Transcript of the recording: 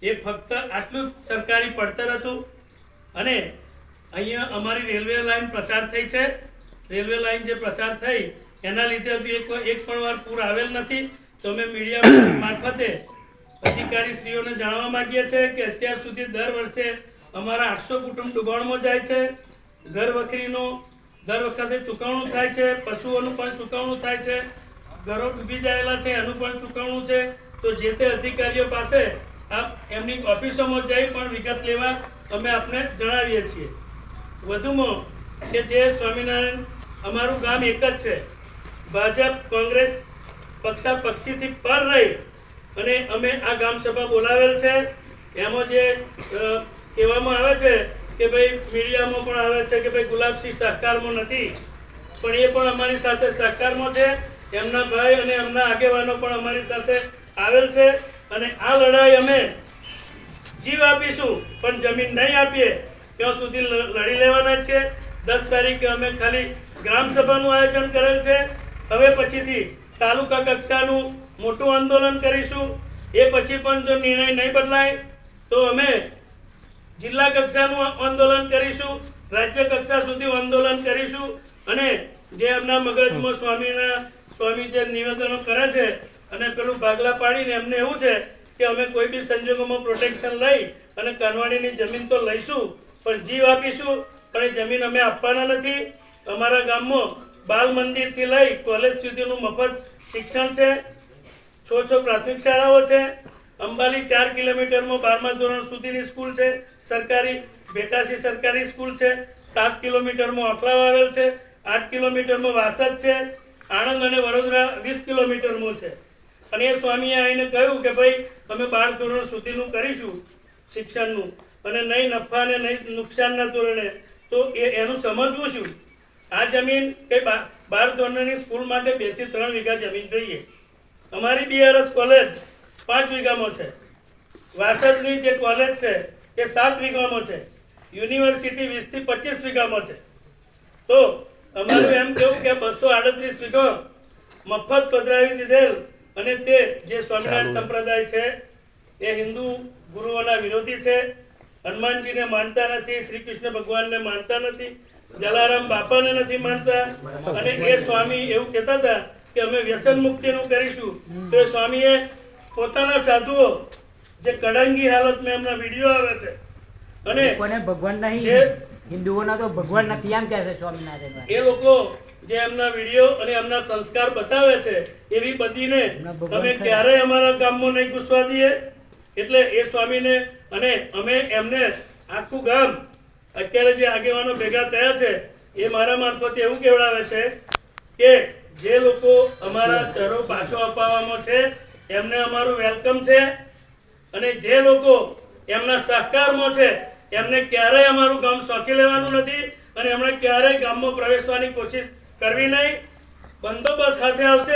એ ફક્ત આટલું સરકારી પડતર હતું। અને અહીંયા અમારી રેલવે લાઈન પસાર થઈ છે। રેલવે લાઈન જે પસાર થઈ એના લીધે હજુ એક પણ વાર પૂર આવેલ નથી। તો અમે મીડિયા મારફતે અધિકારીશ્રીઓને જાણવા માંગીએ છીએ કે અત્યાર સુધી દર વર્ષે અમારા 800 કુટુંબ ડૂબાણમાં જાય છે। ઘર વખરીનો દર વખતે ચૂકવણું થાય છે, પશુઓનું પણ ચૂકવણું થાય છે, ઘરો ડૂબી જાયેલા છે એનું પણ ચૂકવણું છે। તો જે તે અધિકારીઓ પાસે આપ એમની ઓફિસોમાં જઈ પણ વિગત લેવા અમે આપને જણાવીએ છીએ। વધુમાં કે જે સ્વામિનારાયણ અમારું ગામ એક જ છે, ભાજપ કોંગ્રેસ પક્ષાપક્ષીથી પર રહી અને અમે આ ગામ સભા બોલાવેલ છે। એમાં જે કહેવામાં આવે છે કે ભાઈ મીડિયામાં પણ આવે છે કે ભાઈ ગુલાબસિંહ સહકારમાં નથી, પણ એ પણ અમારી સાથે સહકારમાં છે। એમના ભાઈ અને એમના આગેવાનો પણ અમારી સાથે આવેલ છે। અને આ લડાઈ અમે જીવ આપીશું પણ જમીન નહીં આપીએ ત્યાં સુધી લડી લેવાના છે। 10 તારીખે અમે ખાલી ગ્રામ સભાનું આયોજન કરેલ છે। હવે પછીથી તાલુકા કક્ષાનું મોટું આંદોલન કરીશું। એ પછી પણ જો નિર્ણય નહીં બદલાય તો અમે જિલ્લા કક્ષાનું આંદોલન કરીશું, રાજ્ય કક્ષા સુધી આંદોલન કરીશું। અને જે એમના મગજમાં સ્વામી જે નિવેદનો કરે છે અને પેલું ભાગલા પાડીને એમને એવું છે કે અમે કોઈ બી સંજોગોમાં પ્રોટેક્શન લઈ અને કાનવાડીની જમીન તો લઈશું પણ જીવ આપીશું, પણ એ જમીન અમે આપવાના નથી। અમારા ગામમાં બાલ મંદિરથી લઈ કોલેજ સુધીનું મફત શિક્ષણ છે। 6 પ્રાથમિક શાળાઓ છે। અંબાલી 4 કિલોમીટરમાં 12મા ધોરણ સુધીની સ્કૂલ છે સરકારી। બેટાસી સરકારી સ્કૂલ છે। 7 કિલોમીટરમાં અકલાવ આવેલ છે। 8 કિલોમીટરમાં વાસદ છે। આણંદ અને વડોદરા 20 કિલોમીટરમાં છે। અને એ સ્વામીએ આવીને કહ્યું કે ભાઈ અમે 12 ધોરણ સુધીનું કરીશું શિક્ષણનું અને નહીં નફા અને નહીં નુકસાનના ધોરણે। તો એનું સમજવું શું? આ જમીન કે 12 ધોરણની સ્કૂલ માટે 2 થી 3 વીઘા જમીન જોઈએ। અમારી બીઆરએસ કોલેજ 5 વીઘામાં છે। વાસદની જે કોલેજ છે એ 7 વીઘામાં છે। યુનિવર્સિટી 20 થી 25 વીઘામાં છે। તો અમારું એમ કેવું કે 238 વીઘા મફત પધરાવી દીધેલ। અને તે જે સ્વામિનારાયણ સંપ્રદાય છે એ હિન્દુ ગુરુઓના વિરોધી છે। હનુમાનજીને માનતા નથી, શ્રી કૃષ્ણ ભગવાનને માનતા નથી, જલારામ બાપાને નથી માનતા। અને એ સ્વામી એવું કહેતા હતા કે અમે વ્યસન મુક્તિનું કરીશું। તો એ સ્વામીએ પોતાના સાધુઓ જે કડંગી હાલતમાં એમના વિડીયો આવે છે અને કોને ભગવાન નહીં, હિન્દુઓના તો ભગવાન નથી એમ કહે છે સ્વામિનારાયણ। એ લોકો જે એમના વિડીયો અને એમના સંસ્કાર બતાવે છે એવી બધીને અમે ક્યારેય અમારા ગામમાં નહીં ઘૂસવા દઈએ। એટલે એ સ્વામીને અને અમે એમને આખું ગામ અત્યારે જે આગેવાનો ભેગા થયા છે એ મારા મારફતે એવું કહેવડાવે છે કે જે લોકો અમારા ચરો પાછો અપાવવામાં છે એમને અમારું વેલકમ છે। અને જે લોકો એમના સહકારમાં છે એમને ક્યારેય અમારું ગામ સોંકી લેવાનું નથી અને એમણે ક્યારેય ગામમાં પ્રવેશવાની કોશિશ કરવી નહીં। બંદોબસ્ત સાથે આવશે।